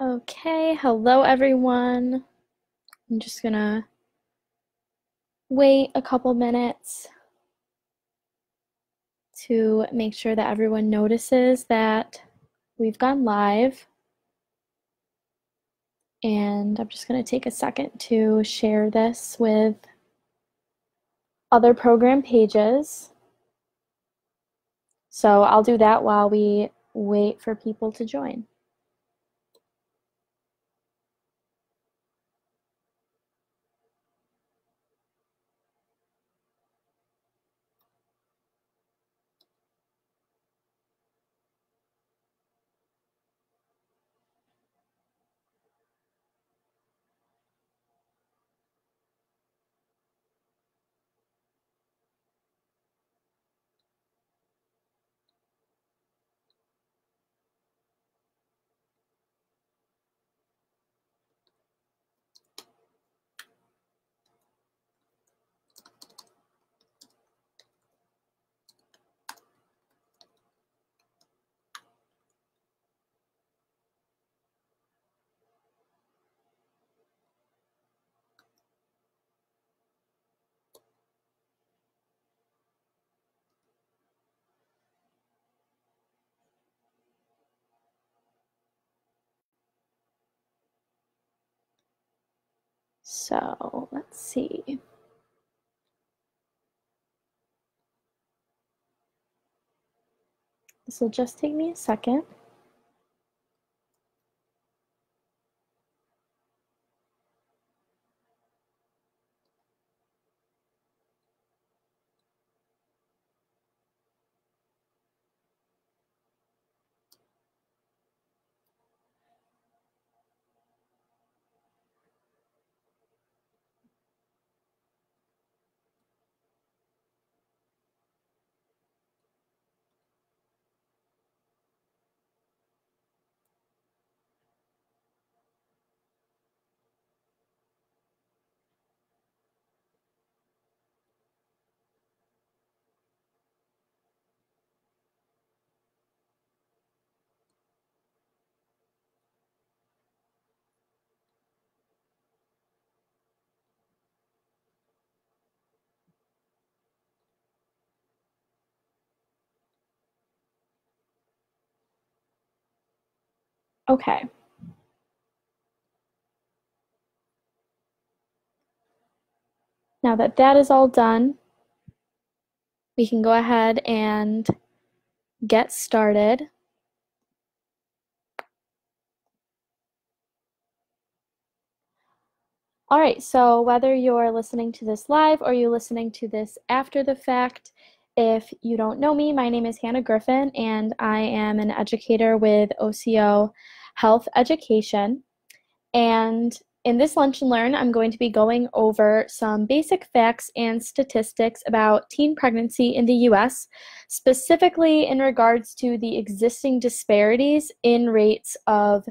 Okay, hello everyone. I'm just gonna wait a couple minutes to make sure that everyone notices that we've gone live. And I'm just gonna take a second to share this with other program pages. So I'll do that while we wait for people to join. So let's see. This will just take me a second. Okay. Now that that is all done, we can go ahead and get started. All right, so whether you're listening to this live or you're listening to this after the fact, if you don't know me, my name is Hannah Griffin, and I am an educator with OCO Health Education. And in this Lunch and Learn, I'm going to be going over some basic facts and statistics about teen pregnancy in the US, specifically in regards to the existing disparities in rates of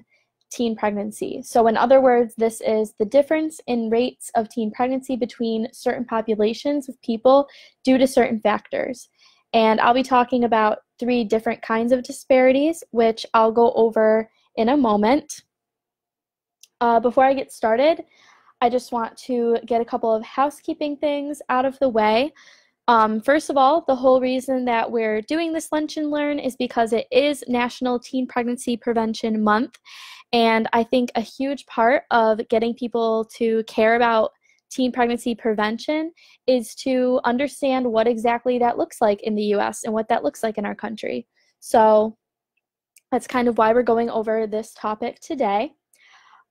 teen pregnancy. So in other words, this is the difference in rates of teen pregnancy between certain populations of people due to certain factors. And I'll be talking about 3 different kinds of disparities, which I'll go over in a moment. Before I get started, I just want to get a couple of housekeeping things out of the way. First of all, the whole reason that we're doing this Lunch and Learn is because it is National Teen Pregnancy Prevention Month, and I think a huge part of getting people to care about teen pregnancy prevention is to understand what exactly that looks like in the US and what that looks like in our country. So that's kind of why we're going over this topic today.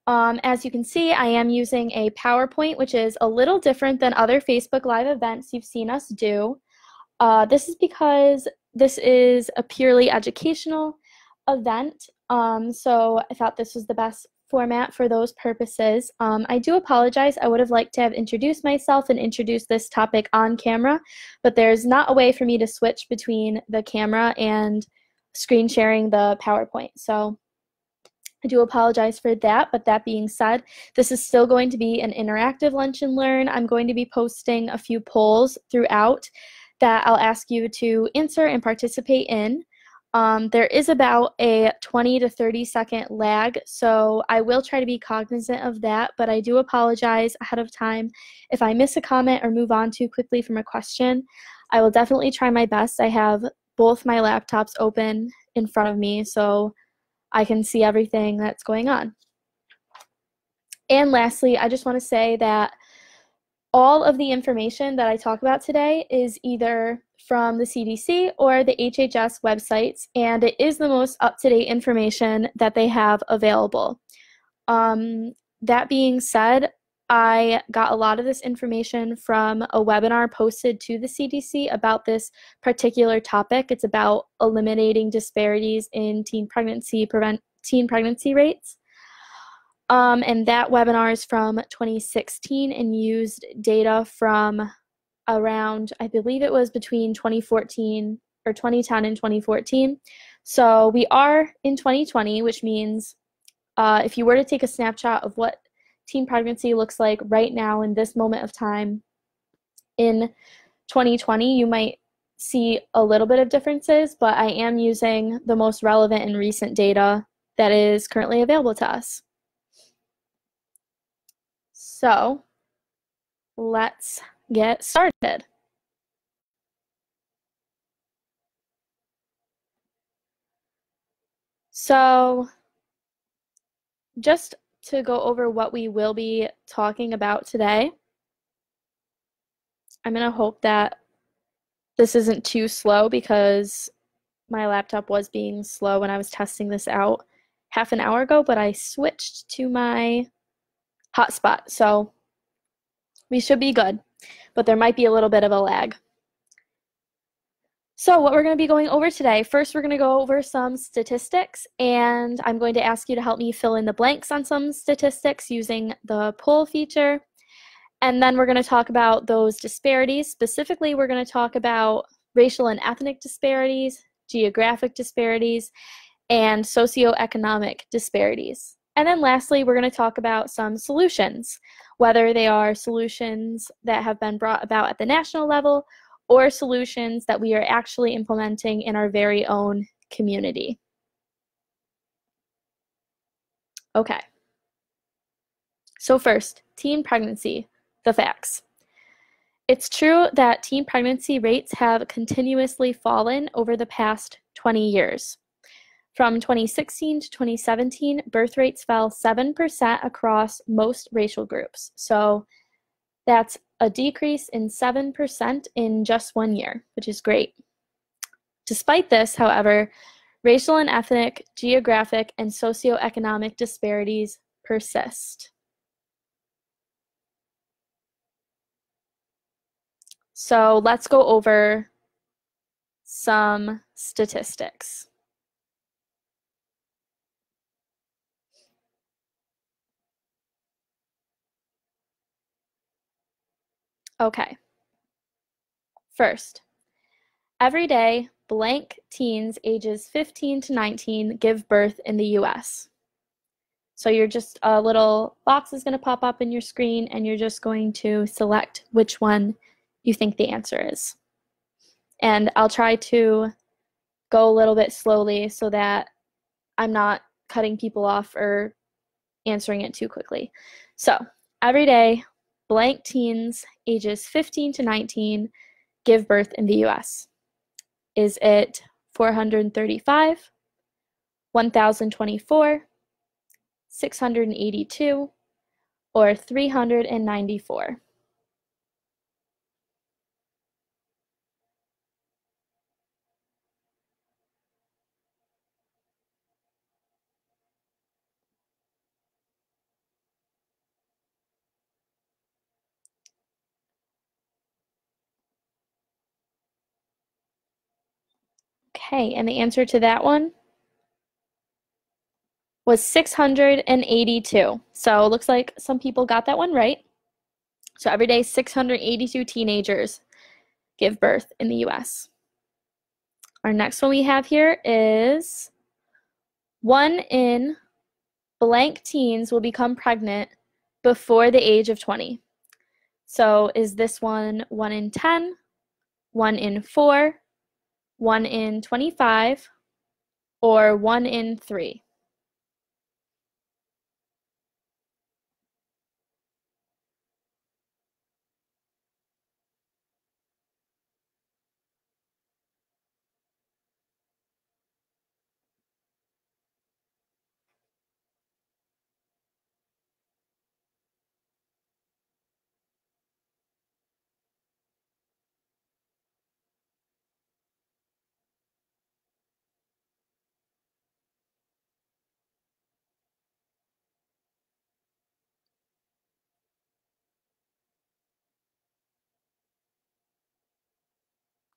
As you can see, I am using a PowerPoint, which is a little different than other Facebook Live events you've seen us do. This is because this is a purely educational event, so I thought this was the best format for those purposes. I do apologize. I would have liked to have introduced myself and introduced this topic on camera, but there's not a way for me to switch between the camera and screen sharing the PowerPoint. So I do apologize for that, but that being said, this is still going to be an interactive Lunch and Learn. I'm going to be posting a few polls throughout that I'll ask you to answer and participate in. There is about a 20 to 30 second lag, so I will try to be cognizant of that, but I do apologize ahead of time if I miss a comment or move on too quickly from a question. I will definitely try my best. I have both my laptops open in front of me so I can see everything that's going on. And lastly, I just want to say that all of the information that I talk about today is either from the CDC or the HHS websites, and it is the most up-to-date information that they have available. That being said, I got a lot of this information from a webinar posted to the CDC about this particular topic. It's about eliminating disparities in teen pregnancy rates. And that webinar is from 2016 and used data from around, I believe it was between 2014 or 2010 and 2014. So we are in 2020, which means if you were to take a snapshot of what teen pregnancy looks like right now in this moment of time in 2020, you might see a little bit of differences, but I am using the most relevant and recent data that is currently available to us. So let's get started. So just to go over what we will be talking about today, I'm going to hope that this isn't too slow because my laptop was being slow when I was testing this out half an hour ago, but I switched to my hotspot, so we should be good, but there might be a little bit of a lag. So what we're going to be going over today, first we're going to go over some statistics, and I'm going to ask you to help me fill in the blanks on some statistics using the poll feature. And then we're going to talk about those disparities. Specifically, we're going to talk about racial and ethnic disparities, geographic disparities, and socioeconomic disparities. And then lastly, we're going to talk about some solutions, whether they are solutions that have been brought about at the national level or solutions that we are actually implementing in our very own community. Okay. So first, teen pregnancy, the facts. It's true that teen pregnancy rates have continuously fallen over the past 20 years. From 2016 to 2017, birth rates fell 7% across most racial groups. So that's a decrease in 7% in just 1 year, which is great. Despite this, however, racial and ethnic, geographic, and socioeconomic disparities persist. So let's go over some statistics. Okay. First, every day, blank teens ages 15 to 19 give birth in the US. So you're just, a little box is going to pop up in your screen, and you're just going to select which one you think the answer is. And I'll try to go a little bit slowly so that I'm not cutting people off or answering it too quickly. So every day, blank teens ages 15 to 19 give birth in the US. Is it 435, 1,024, 682, or 394? Okay, and the answer to that one was 682. So it looks like some people got that one right. So every day, 682 teenagers give birth in the US. Our next one we have here is 1 in blank teens will become pregnant before the age of 20. So is this one 1 in 10, 1 in 4, 1 in 25, or 1 in 3?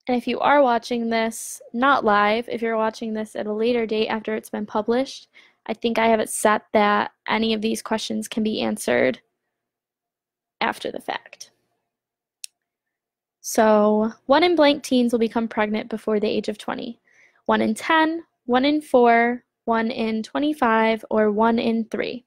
And if you are watching this not live, if you're watching this at a later date after it's been published, I think I have it set that any of these questions can be answered after the fact. So 1 in blank teens will become pregnant before the age of 20. 1 in 10, 1 in 4, 1 in 25, or 1 in 3.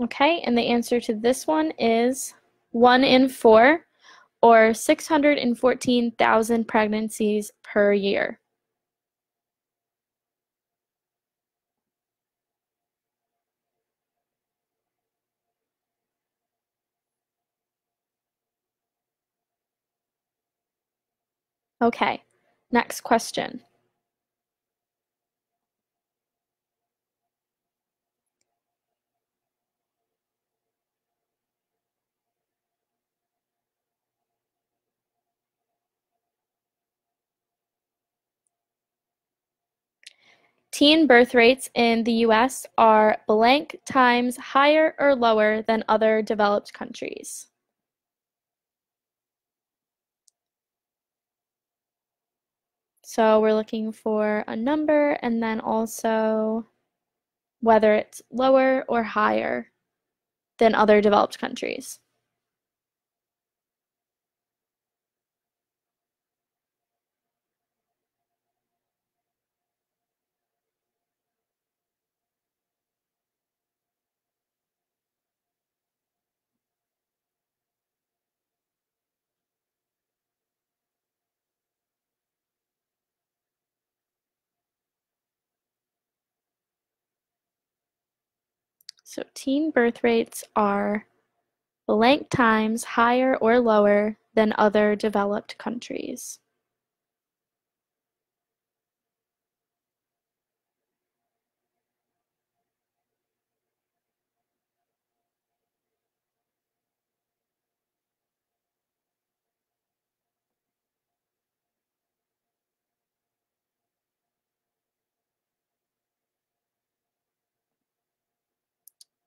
Okay, and the answer to this one is 1 in 4, or 614,000 pregnancies per year. Okay, next question. Teen birth rates in the US are blank times higher or lower than other developed countries. So we're looking for a number and then also whether it's lower or higher than other developed countries. So teen birth rates are blank times higher or lower than other developed countries.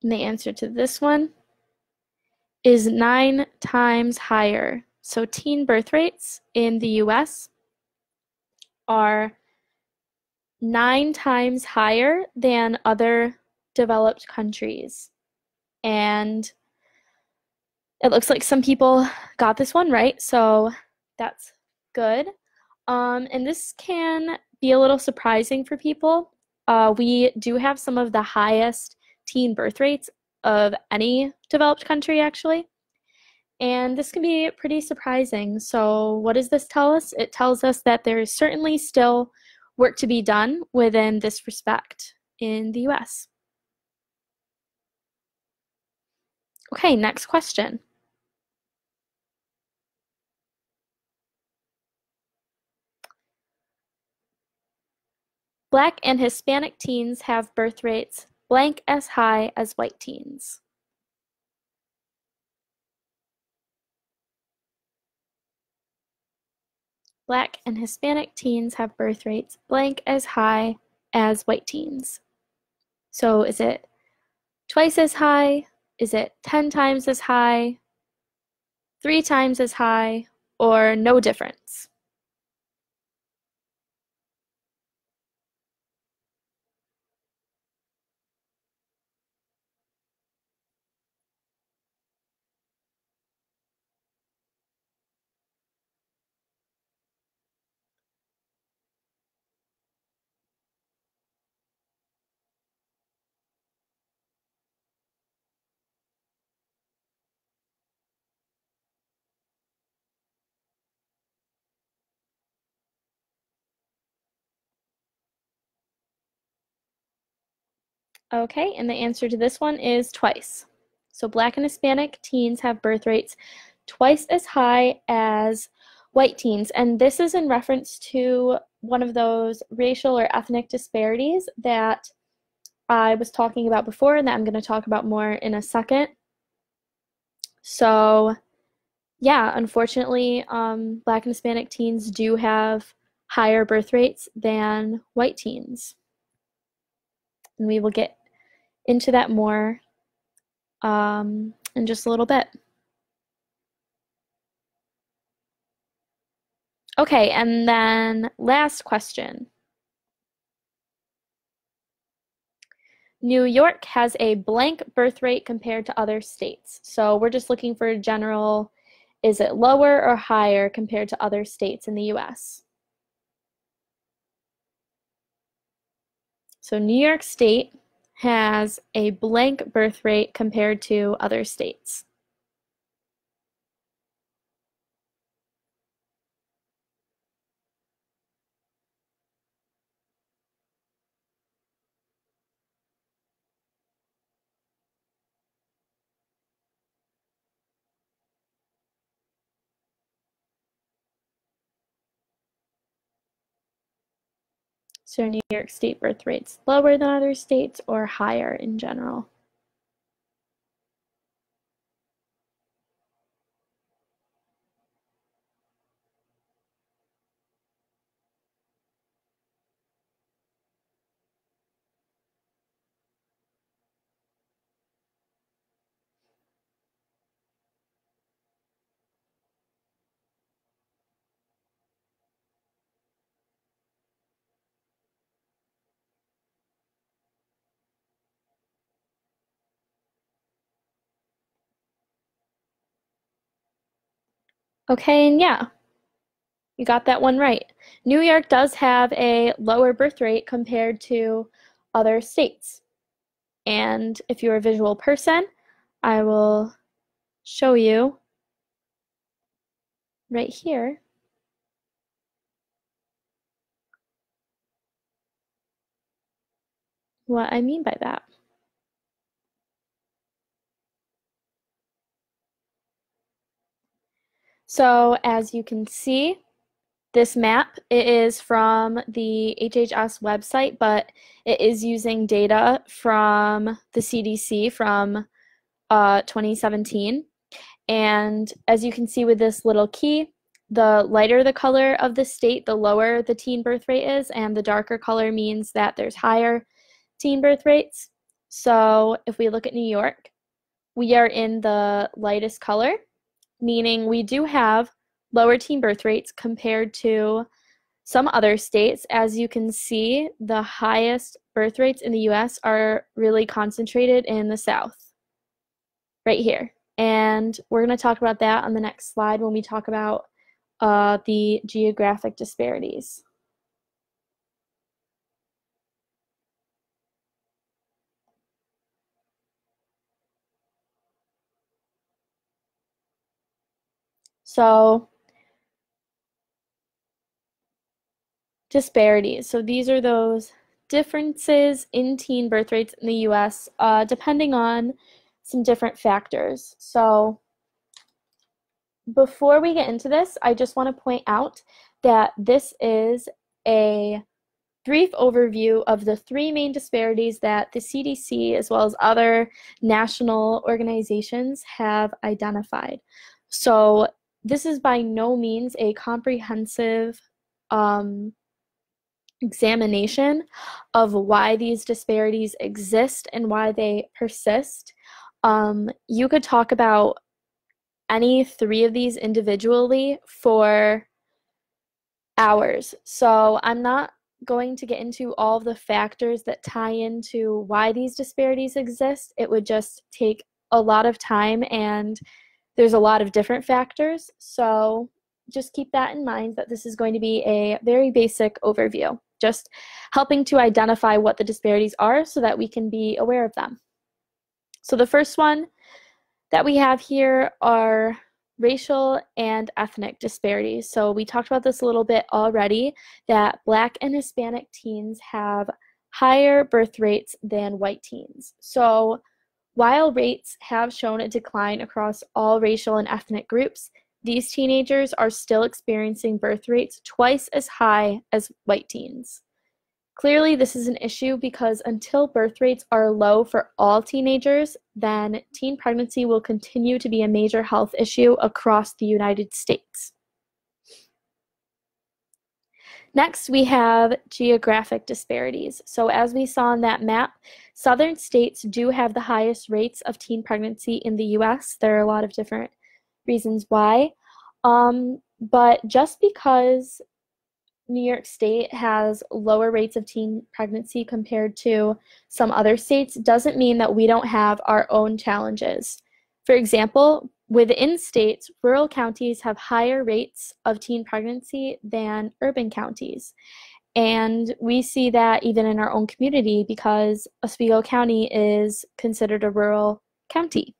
And the answer to this one is 9 times higher. So teen birth rates in the US are 9 times higher than other developed countries. And it looks like some people got this one right, so that's good. And this can be a little surprising for people. We do have some of the highest teen birth rates of any developed country, actually. And this can be pretty surprising. So, what does this tell us? It tells us that there is certainly still work to be done within this respect in the US. Okay, next question. Black and Hispanic teens have birth rates blank as high as white teens. Black and Hispanic teens have birth rates blank as high as white teens. So is it twice as high? Is it 10 times as high? 3 times as high? Or no difference? Okay, and the answer to this one is twice. So Black and Hispanic teens have birth rates twice as high as white teens. And this is in reference to one of those racial or ethnic disparities that I was talking about before and that I'm going to talk about more in a second. So yeah, unfortunately, Black and Hispanic teens do have higher birth rates than white teens. And we will get into that more in just a little bit. Okay, and then last question. New York has a blank birth rate compared to other states. So we're just looking for a general, is it lower or higher compared to other states in the US? So New York State has a blank birth rate compared to other states. So New York State birth rates lower than other states or higher in general? Okay, and yeah, you got that one right. New York does have a lower birth rate compared to other states. And if you're a visual person, I will show you right here what I mean by that. So as you can see, this map, it is from the HHS website, but it is using data from the CDC from 2017. And as you can see with this little key, the lighter the color of the state, the lower the teen birth rate is, and the darker color means that there's higher teen birth rates. So if we look at New York, we are in the lightest color, meaning we do have lower teen birth rates compared to some other states. As you can see, the highest birth rates in the US are really concentrated in the South, right here. And we're going to talk about that on the next slide when we talk about the geographic disparities. So disparities. So these are those differences in teen birth rates in the US depending on some different factors. So before we get into this, I just want to point out that this is a brief overview of the three main disparities that the CDC as well as other national organizations have identified. So this is by no means a comprehensive examination of why these disparities exist and why they persist. You could talk about any three of these individually for hours. So I'm not going to get into all of the factors that tie into why these disparities exist. It would just take a lot of time and there's a lot of different factors. So just keep that in mind that this is going to be a very basic overview, just helping to identify what the disparities are so that we can be aware of them. So the first one that we have here are racial and ethnic disparities. So we talked about this a little bit already, that Black and Hispanic teens have higher birth rates than white teens. So while rates have shown a decline across all racial and ethnic groups, these teenagers are still experiencing birth rates twice as high as white teens. Clearly, this is an issue because until birth rates are low for all teenagers, then teen pregnancy will continue to be a major health issue across the United States. Next, we have geographic disparities. So as we saw on that map, southern states do have the highest rates of teen pregnancy in the US. There are a lot of different reasons why. But just because New York State has lower rates of teen pregnancy compared to some other states doesn't mean that we don't have our own challenges. For example, within states, rural counties have higher rates of teen pregnancy than urban counties. And we see that even in our own community because Oswego County is considered a rural county.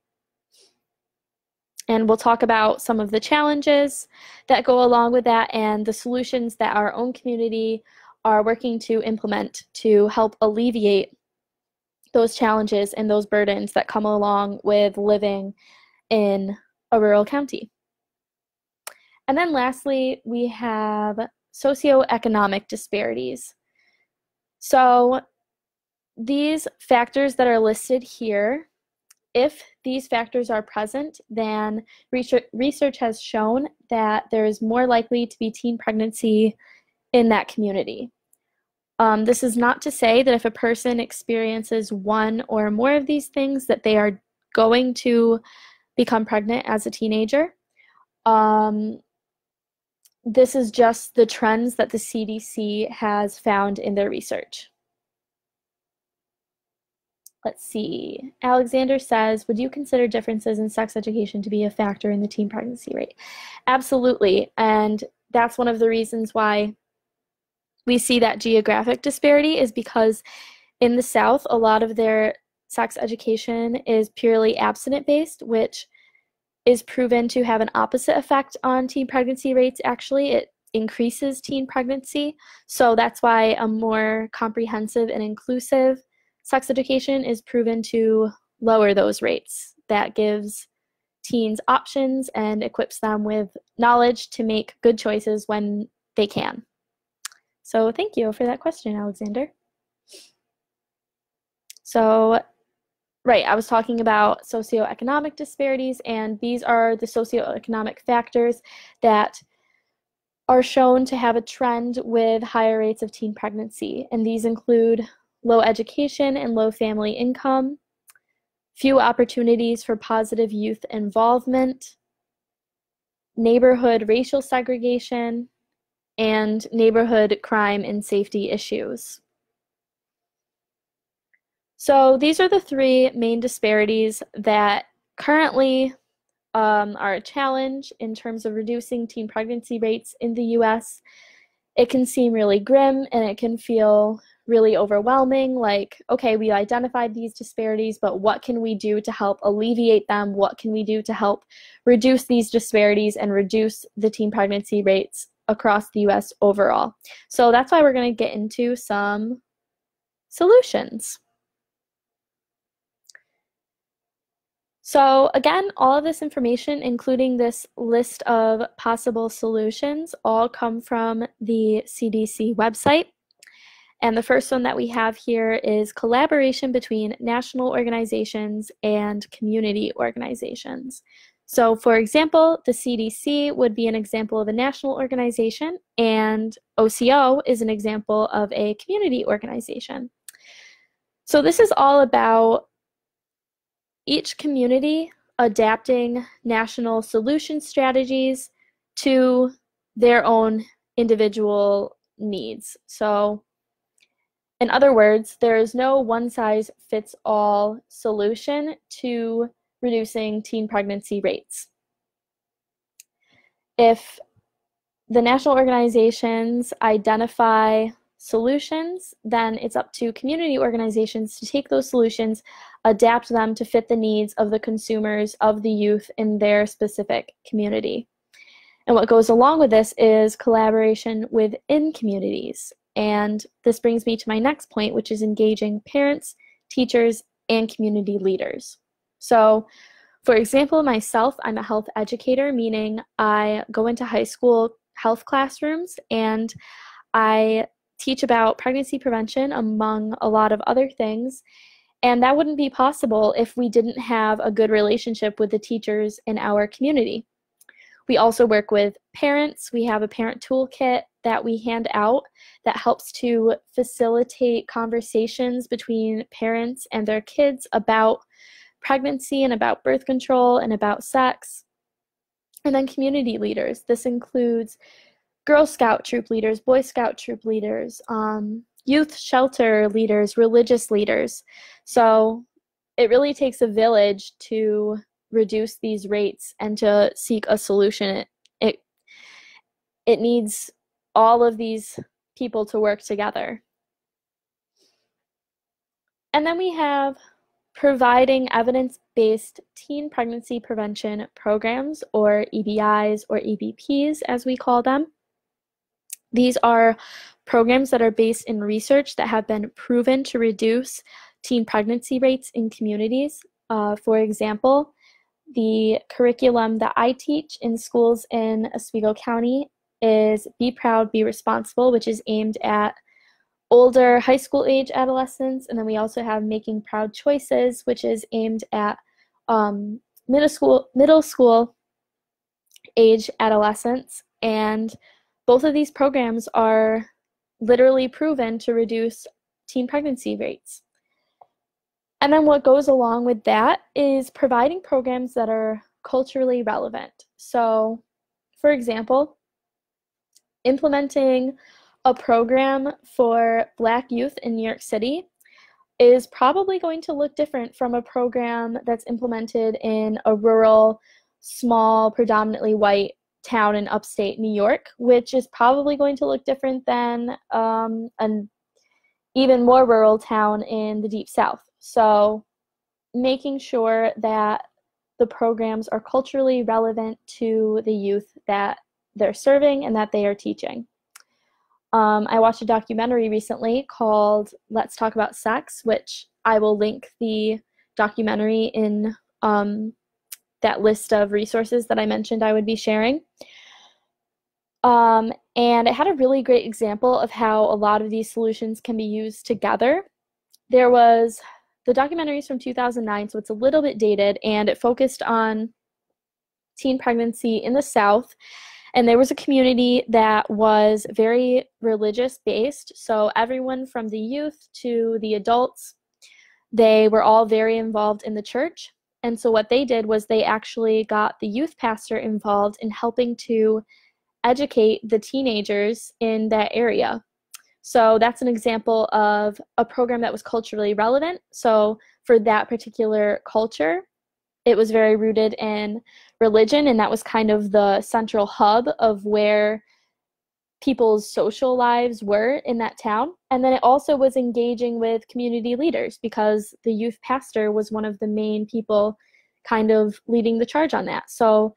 And we'll talk about some of the challenges that go along with that and the solutions that our own community are working to implement to help alleviate those challenges and those burdens that come along with living in a rural county. And then lastly, we have socioeconomic disparities. So these factors that are listed here, if these factors are present, then research has shown that there is more likely to be teen pregnancy in that community. This is not to say that if a person experiences one or more of these things that they are going to become pregnant as a teenager. This is just the trends that the CDC has found in their research. Let's see. Alexander says, would you consider differences in sex education to be a factor in the teen pregnancy rate? Absolutely. And that's one of the reasons why we see that geographic disparity is because in the South, a lot of their sex education is purely abstinent-based, which is proven to have an opposite effect on teen pregnancy rates. Actually, it increases teen pregnancy. So that's why a more comprehensive and inclusive sex education is proven to lower those rates. That gives teens options and equips them with knowledge to make good choices when they can. So thank you for that question, Alexander. So, right, I was talking about socioeconomic disparities, and these are the socioeconomic factors that are shown to have a trend with higher rates of teen pregnancy. And these include low education and low family income, few opportunities for positive youth involvement, neighborhood racial segregation, and neighborhood crime and safety issues. So these are the three main disparities that currently are a challenge in terms of reducing teen pregnancy rates in the US. It can seem really grim and it can feel really overwhelming, like, okay, we identified these disparities, but what can we do to help alleviate them? What can we do to help reduce these disparities and reduce the teen pregnancy rates across the US overall? So that's why we're going to get into some solutions. So again, all of this information, including this list of possible solutions, all come from the CDC website. And the first one that we have here is collaboration between national organizations and community organizations. So for example, the CDC would be an example of a national organization, and OCO is an example of a community organization. So this is all about each community adapting national solution strategies to their own individual needs. So in other words, there is no one-size-fits-all solution to reducing teen pregnancy rates. If the national organizations identify solutions, then it's up to community organizations to take those solutions, adapt them to fit the needs of the consumers, of the youth in their specific community. And what goes along with this is collaboration within communities. And this brings me to my next point, which is engaging parents, teachers, and community leaders. So, for example, myself, I'm a health educator, meaning I go into high school health classrooms and I teach about pregnancy prevention among a lot of other things. And that wouldn't be possible if we didn't have a good relationship with the teachers in our community. We also work with parents. We have a parent toolkit that we hand out that helps to facilitate conversations between parents and their kids about pregnancy and about birth control and about sex. And then community leaders. This includes Girl Scout troop leaders, Boy Scout troop leaders, youth shelter leaders, religious leaders. So it really takes a village to reduce these rates and to seek a solution. It needs all of these people to work together. And then we have providing evidence-based teen pregnancy prevention programs, or EBIs or EBPs as we call them. These are programs that are based in research that have been proven to reduce teen pregnancy rates in communities. For example, the curriculum that I teach in schools in Oswego County is Be Proud, Be Responsible, which is aimed at older high school age adolescents. And then we also have Making Proud Choices, which is aimed at middle school age adolescents. And both of these programs are literally proven to reduce teen pregnancy rates. And then what goes along with that is providing programs that are culturally relevant. So, for example, implementing a program for Black youth in New York City is probably going to look different from a program that's implemented in a rural, small, predominantly white town in upstate New York, which is probably going to look different than an even more rural town in the Deep South. So making sure that the programs are culturally relevant to the youth that they're serving and that they are teaching. I watched a documentary recently called Let's Talk About Sex, which I will link the documentary in that list of resources that I mentioned I would be sharing. And it had a really great example of how a lot of these solutions can be used together. The documentary is from 2009, so it's a little bit dated, and it focused on teen pregnancy in the South. And there was a community that was very religious based. So everyone from the youth to the adults, they were all very involved in the church. And so what they did was they actually got the youth pastor involved in helping to educate the teenagers in that area. So that's an example of a program that was culturally relevant. So for that particular culture, it was very rooted in religion, and that was kind of the central hub of where people's social lives were in that town. And then it also was engaging with community leaders, because the youth pastor was one of the main people kind of leading the charge on that. So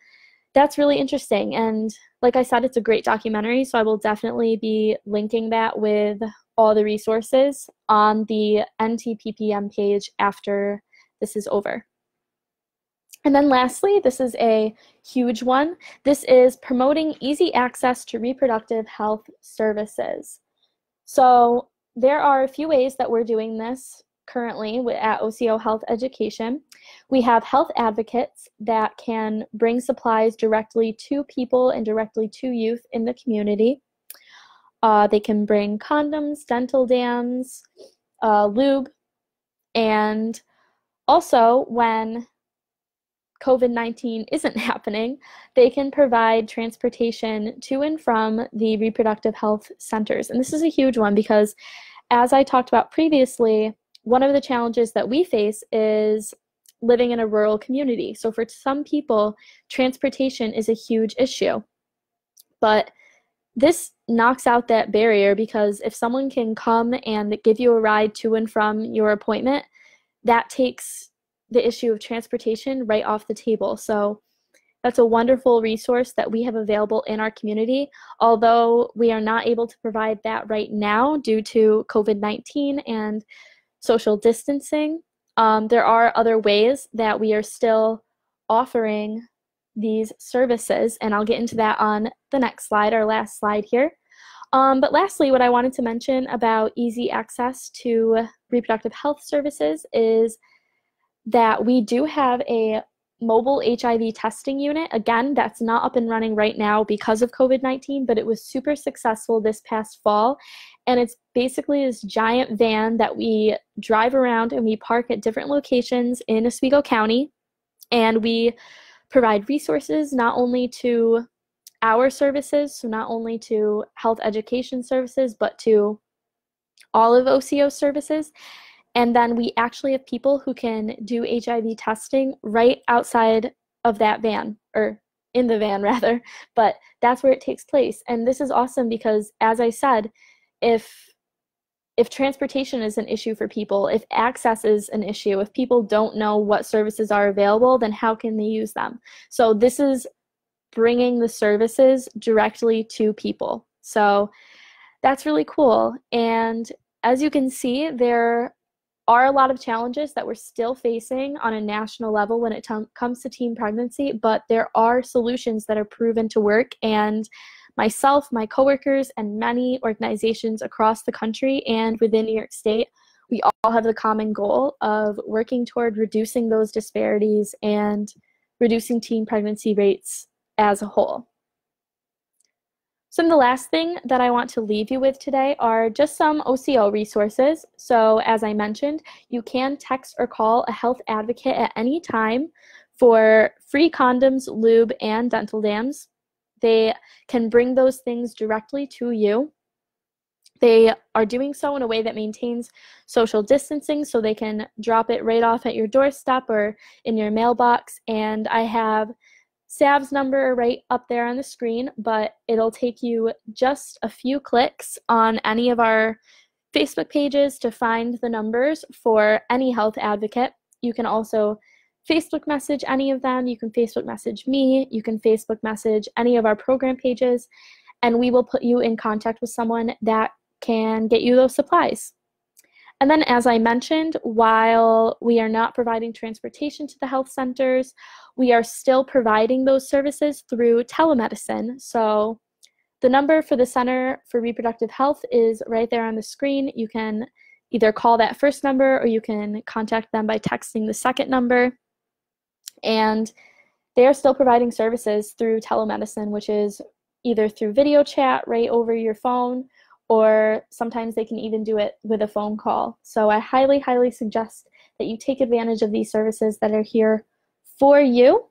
that's really interesting. And like I said, it's a great documentary, so I will definitely be linking that with all the resources on the NTPPM page after this is over. And then lastly, this is a huge one. This is promoting easy access to reproductive health services. So there are a few ways that we're doing this currently at OCO Health Education. We have health advocates that can bring supplies directly to people and directly to youth in the community. They can bring condoms, dental dams, lube, and also when COVID-19 isn't happening, they can provide transportation to and from the reproductive health centers. And this is a huge one because, as I talked about previously, one of the challenges that we face is living in a rural community. So for some people, transportation is a huge issue. But this knocks out that barrier, because if someone can come and give you a ride to and from your appointment, that takes the issue of transportation right off the table. So That's a wonderful resource that we have available in our community. Although we are not able to provide that right now due to COVID-19 and social distancing, there are other ways that we are still offering these services, and I'll get into that on the next slide, our last slide here. But lastly, what I wanted to mention about easy access to reproductive health services is that we do have a mobile HIV testing unit. Again, that's not up and running right now because of COVID-19, but it was super successful this past fall. And it's basically this giant van that we drive around and we park at different locations in Oswego County. And we provide resources not only to our services, so not only to health education services, but to all of OCO services. And then we actually have people who can do HIV testing right outside of that van, or in the van rather, but that's where it takes place. And this is awesome because, as I said, if transportation is an issue for people, if access is an issue, if people don't know what services are available, then how can they use them? So this is bringing the services directly to people. So that's really cool. And as you can see, there are a lot of challenges that we're still facing on a national level when it comes to teen pregnancy, but there are solutions that are proven to work. And myself, my coworkers, and many organizations across the country and within New York State, we all have the common goal of working toward reducing those disparities and reducing teen pregnancy rates as a whole. So the last thing that I want to leave you with today are just some OCO resources. So as I mentioned, you can text or call a health advocate at any time for free condoms, lube, and dental dams. They can bring those things directly to you. They are doing so in a way that maintains social distancing, so they can drop it right off at your doorstep or in your mailbox. And I have Sav's number right up there on the screen, but it'll take you just a few clicks on any of our Facebook pages to find the numbers for any health advocate. You can also Facebook message any of them. You can Facebook message me. You can Facebook message any of our program pages, and we will put you in contact with someone that can get you those supplies. And then, as I mentioned, while we are not providing transportation to the health centers, we are still providing those services through telemedicine. So the number for the Center for Reproductive Health is right there on the screen. You can either call that first number or you can contact them by texting the second number. And they are still providing services through telemedicine, which is either through video chat right over your phone, or sometimes they can even do it with a phone call. So I highly, highly suggest that you take advantage of these services that are here for you.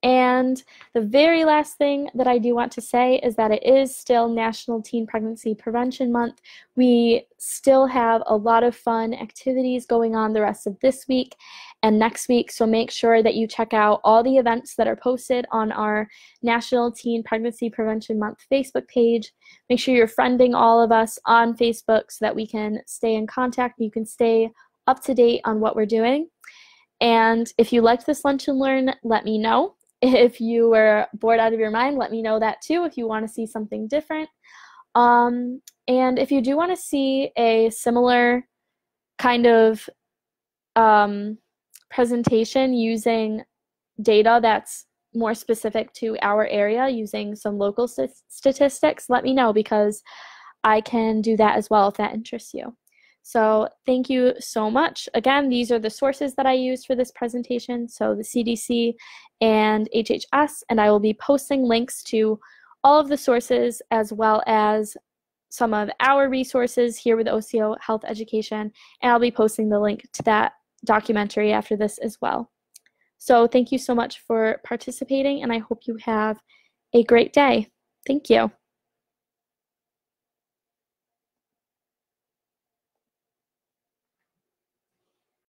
And the very last thing that I do want to say is that it is still National Teen Pregnancy Prevention Month. We still have a lot of fun activities going on the rest of this week and next week, so make sure that you check out all the events that are posted on our National Teen Pregnancy Prevention Month Facebook page. Make sure you're friending all of us on Facebook so that we can stay in contact and you can stay up to date on what we're doing. And if you liked this Lunch and Learn, let me know. If you were bored out of your mind, let me know that too, if you want to see something different. And if you do want to see a similar kind of presentation using data that's more specific to our area, using some local statistics, let me know, because I can do that as well if that interests you. So thank you so much. Again, these are the sources that I used for this presentation, so the CDC and HHS, and I will be posting links to all of the sources as well as some of our resources here with OCO Health Education, and I'll be posting the link to that documentary after this as well. So thank you so much for participating, and I hope you have a great day. Thank you.